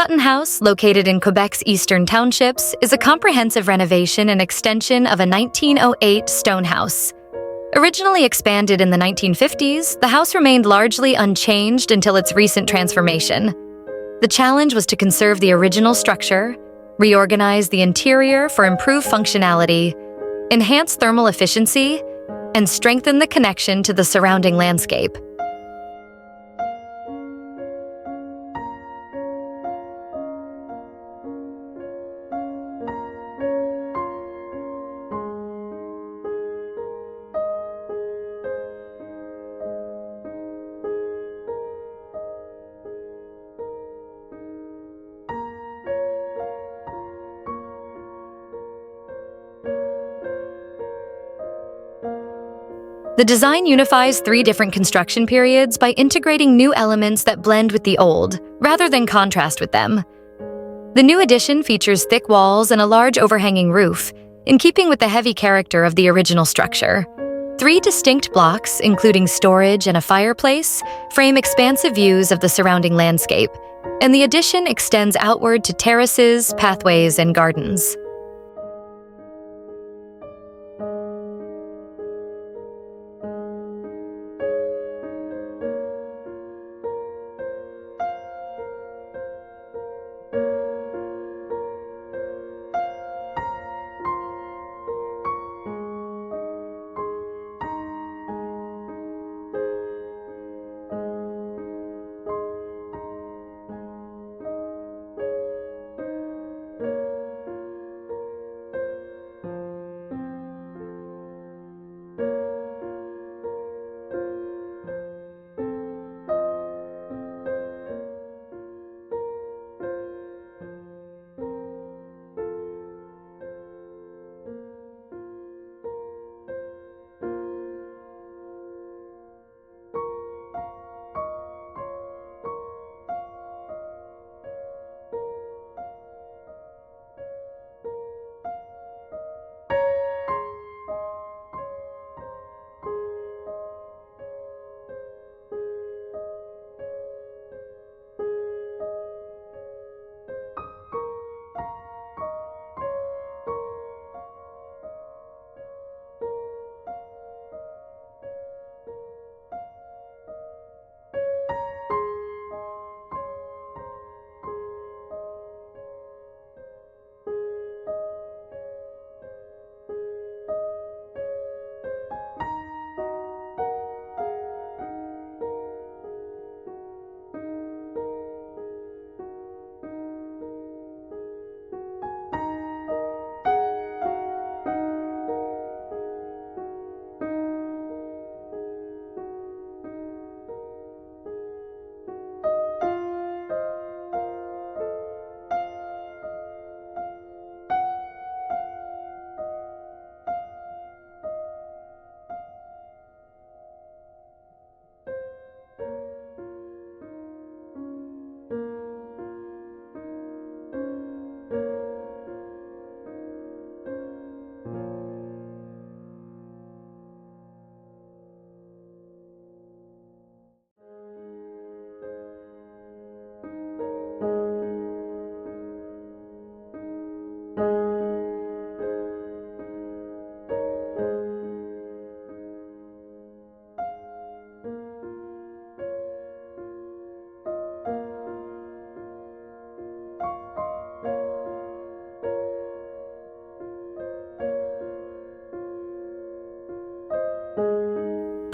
Sutton House, located in Quebec's eastern townships, is a comprehensive renovation and extension of a 1908 stone house. Originally expanded in the 1950s, the house remained largely unchanged until its recent transformation. The challenge was to conserve the original structure, reorganize the interior for improved functionality, enhance thermal efficiency, and strengthen the connection to the surrounding landscape. The design unifies three different construction periods by integrating new elements that blend with the old, rather than contrast with them. The new addition features thick walls and a large overhanging roof, in keeping with the heavy character of the original structure. Three distinct blocks, including storage and a fireplace, frame expansive views of the surrounding landscape, and the addition extends outward to terraces, pathways, and gardens.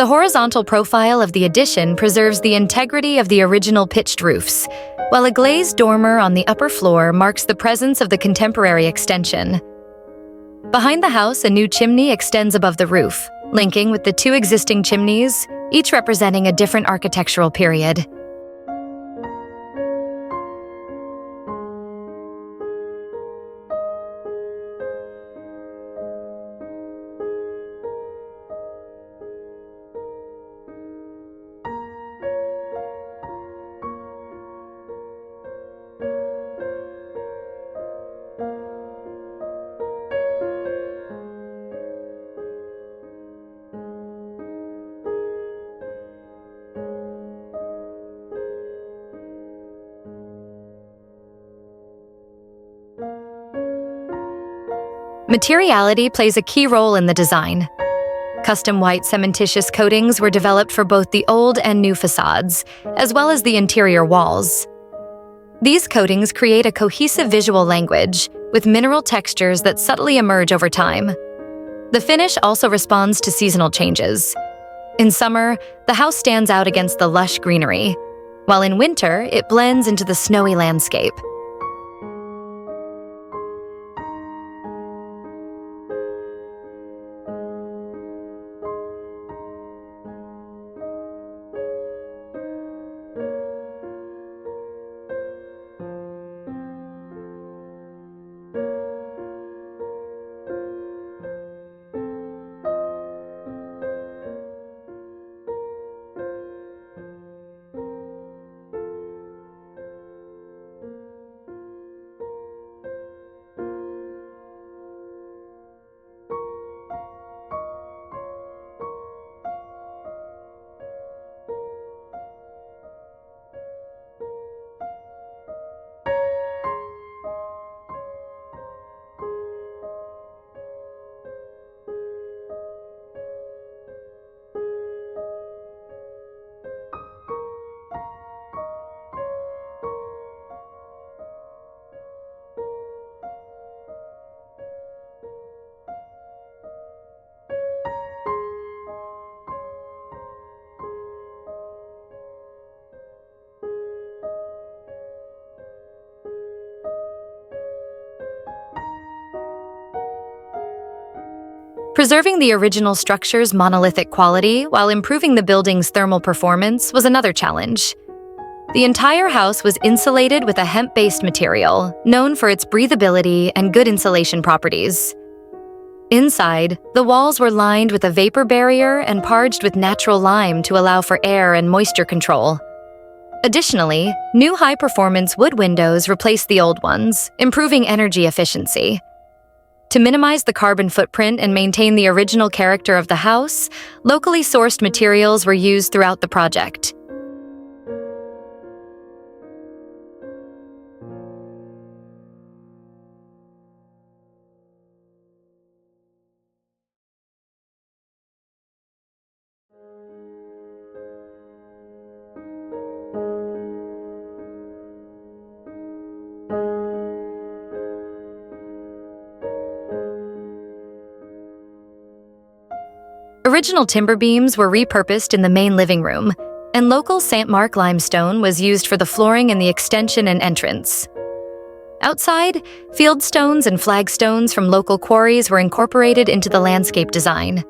The horizontal profile of the addition preserves the integrity of the original pitched roofs, while a glazed dormer on the upper floor marks the presence of the contemporary extension. Behind the house, a new chimney extends above the roof, linking with the two existing chimneys, each representing a different architectural period. Materiality plays a key role in the design. Custom white cementitious coatings were developed for both the old and new facades, as well as the interior walls. These coatings create a cohesive visual language, with mineral textures that subtly emerge over time. The finish also responds to seasonal changes. In summer, the house stands out against the lush greenery, while in winter, it blends into the snowy landscape. Preserving the original structure's monolithic quality while improving the building's thermal performance was another challenge. The entire house was insulated with a hemp-based material, known for its breathability and good insulation properties. Inside, the walls were lined with a vapor barrier and parged with natural lime to allow for air and moisture control. Additionally, new high-performance wood windows replaced the old ones, improving energy efficiency. To minimize the carbon footprint and maintain the original character of the house, locally sourced materials were used throughout the project. Original timber beams were repurposed in the main living room, and local St-Marc limestone was used for the flooring in the extension and entrance. Outside, field stones and flagstones from local quarries were incorporated into the landscape design.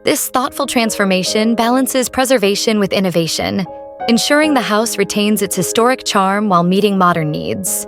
This thoughtful transformation balances preservation with innovation, ensuring the house retains its historic charm while meeting modern needs.